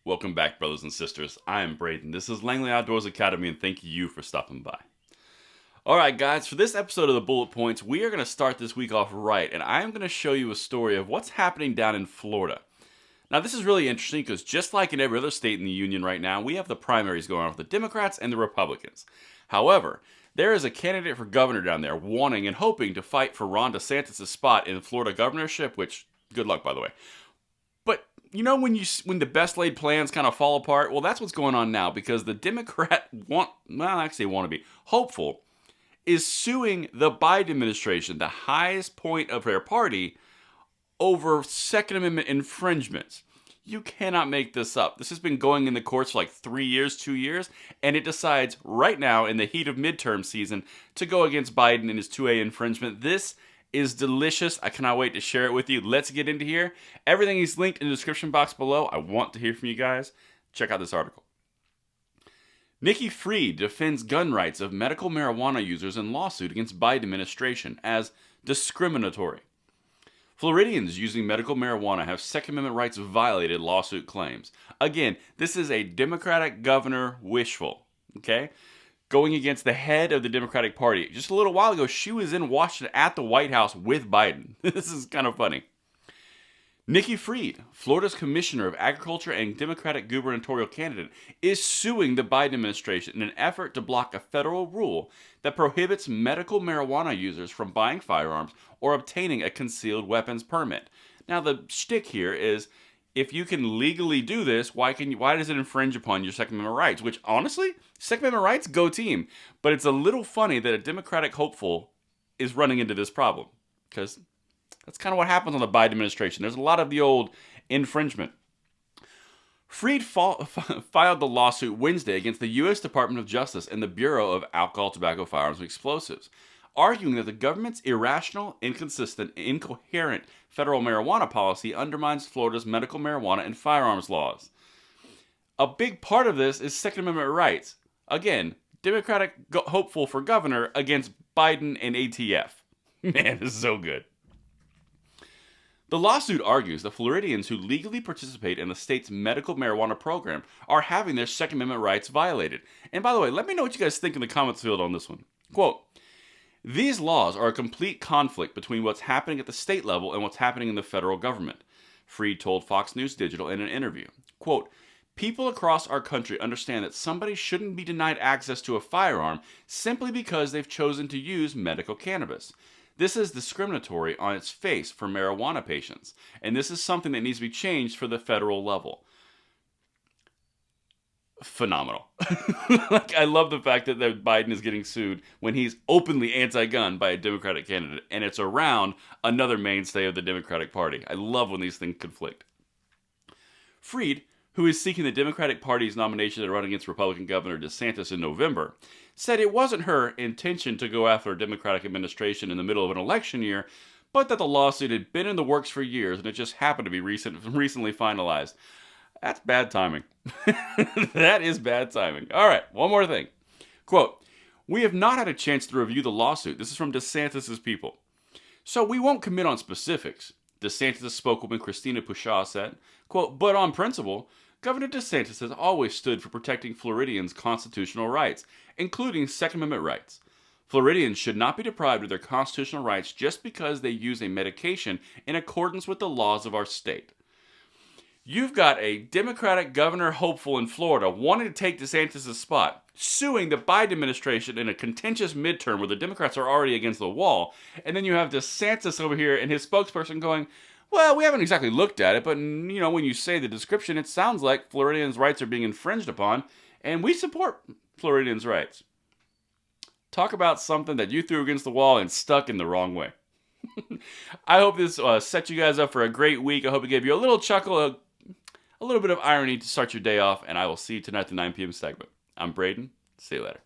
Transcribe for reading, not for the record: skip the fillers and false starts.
Welcome back, brothers and sisters. I am Braden. This is Langley Outdoors Academy, and thank you for stopping by. Alright guys, for this episode of the Bullet Points, we are going to start this week off right, and I am going to show you a story of what's happening down in Florida. Now this is really interesting because just like in every other state in the union right now, we have the primaries going on with the Democrats and the Republicans. However, there is a candidate for governor down there wanting and hoping to fight for Ron DeSantis' spot in the Florida governorship, which, good luck by the way. But you know when the best laid plans kind of fall apart? Well, that's what's going on now because the Democrat hopeful, is suing the Biden administration, the highest point of their party, over Second Amendment infringements. You cannot make this up. This has been going in the courts for like 2 years, and it decides right now in the heat of midterm season to go against Biden and his 2A infringement. This is delicious. I cannot wait to share it with you. Let's get into here. Everything is linked in the description box below. I want to hear from you guys. Check out this article. Nikki Fried defends gun rights of medical marijuana users in lawsuit against Biden administration as discriminatory. Floridians using medical marijuana have Second Amendment rights violated, lawsuit claims. Again, this is a Democratic governor wishful, okay? Going against the head of the Democratic Party. Just a little while ago, she was in Washington at the White House with Biden. This is kind of funny. Nikki Fried, Florida's Commissioner of Agriculture and Democratic gubernatorial candidate, is suing the Biden administration in an effort to block a federal rule that prohibits medical marijuana users from buying firearms or obtaining a concealed weapons permit. Now, the shtick here is, if you can legally do this, why does it infringe upon your Second Amendment rights? Which, honestly, Second Amendment rights, go team. But it's a little funny that a Democratic hopeful is running into this problem. Because that's kind of what happens on the Biden administration. There's a lot of the old infringement. Fried filed the lawsuit Wednesday against the U.S. Department of Justice and the Bureau of Alcohol, Tobacco, Firearms, and Explosives, arguing that the government's irrational, inconsistent, incoherent federal marijuana policy undermines Florida's medical marijuana and firearms laws. A big part of this is Second Amendment rights. Again, Democratic hopeful for governor against Biden and ATF. Man, this is so good. The lawsuit argues that Floridians who legally participate in the state's medical marijuana program are having their Second Amendment rights violated. And by the way, let me know what you guys think in the comments field on this one. Quote, "These laws are a complete conflict between what's happening at the state level and what's happening in the federal government," Fried told Fox News Digital in an interview. Quote, "People across our country understand that somebody shouldn't be denied access to a firearm simply because they've chosen to use medical cannabis. This is discriminatory on its face for marijuana patients, and this is something that needs to be changed for the federal level." Phenomenal. I love the fact that Biden is getting sued when he's openly anti-gun by a Democratic candidate, and it's around another mainstay of the Democratic Party. I love when these things conflict. Fried, who is seeking the Democratic Party's nomination to run against Republican Governor DeSantis in November, said it wasn't her intention to go after a Democratic administration in the middle of an election year, but that the lawsuit had been in the works for years and it just happened to be recently finalized. That's bad timing. That is bad timing. All right, one more thing. Quote, "We have not had a chance to review the lawsuit." This is from DeSantis' people. "So we won't commit on specifics," DeSantis' spokeswoman Christina Pushaw said. Quote, "But on principle, Governor DeSantis has always stood for protecting Floridians' constitutional rights, including Second Amendment rights. Floridians should not be deprived of their constitutional rights just because they use a medication in accordance with the laws of our state." You've got a Democratic governor hopeful in Florida wanting to take DeSantis' spot, suing the Biden administration in a contentious midterm where the Democrats are already against the wall, and then you have DeSantis over here and his spokesperson going, "Well, we haven't exactly looked at it, but you know, when you say the description, it sounds like Floridians' rights are being infringed upon, and we support Floridians' rights." Talk about something that you threw against the wall and stuck in the wrong way. I hope this set you guys up for a great week. I hope it gave you a little chuckle, a little bit of irony to start your day off, and I will see you tonight at the 9 p.m. segment. I'm Braden. See you later.